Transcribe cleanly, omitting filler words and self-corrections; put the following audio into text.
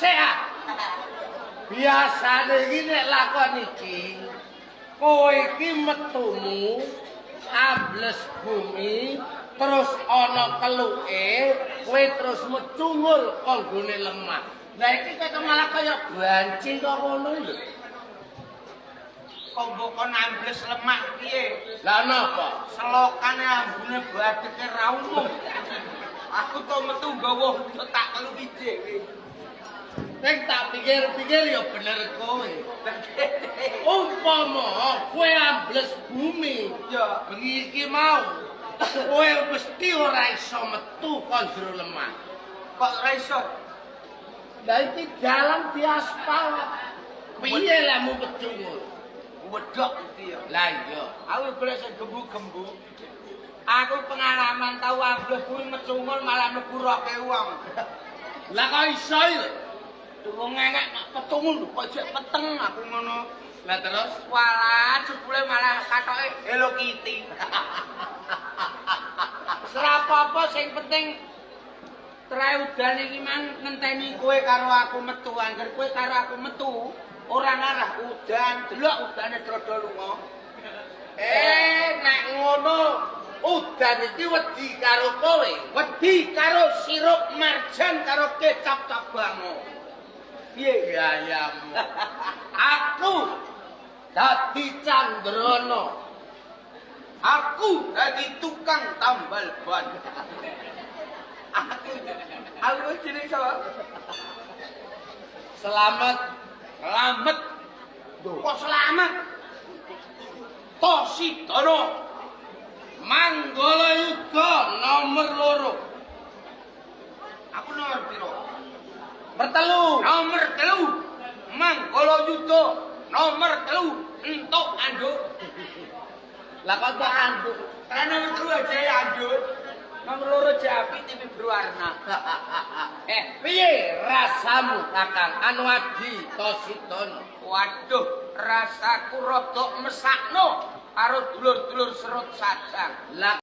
sehat. Biasane iki nek lakon iki kowe iki metumu ambles bumi terus ana keluke kowe terus mecungul kanggone lemah. Lah iki kok malah kaya banci kok ngono lho. Kok mbok kon ambles lemak piye? Lah napa? Selokane ambune badheke ra umum. Aku to metu nggawa tak keluki dhewe. Nek tak pikir-pikir ya bener kowe. Umpama kowe ambles bumi, Ya, bengi iki mau kowe mesti ora iso metu kon jero lemah. kok ra iso? Lah iki dalan diaspal. Piye lamu becungul? Wedok iki ya. Lah iya. Aku golek sing gembu-gembu. Aku pengalaman tau ambles kuwi mecungul malah mlebu roke wong. Lah kok iso lho? Wong ngengek nak pecungul kok jek peteng aku ngono. Lah terus Walah, jebule malah katoke Hello Kitty. Ora apa-apa sing penting trae udan iki mang ngenteni kowe karo aku metu. Angger kowe karo aku metu, ora ngarah udan, delok udane trodo lunga. nek ngono udan iki wedi karo kowe. Wedi karo sirup marjan karo kecap cabango. Piye? Gayamu. Aku dadi Candrana. Aku dadi tukang tambal ban. Aku jeneng sapa? Selamat. Selamat. Kok selamat? Tosidana. Manggala Yuda nomor 2. Aku nomor piro? Bertelu. Nomor 3. Manggala Yuda nomor 3. Entuk anduk. Lah kok tak anduk. Karena nomor 3 aja ya anduk. Nomor 2 japi TV berwarna. Piye rasamu Kakang Anwadi Tosidana? Waduh, rasaku rodok mesakno karo dulur-dulur serut sadang. Lah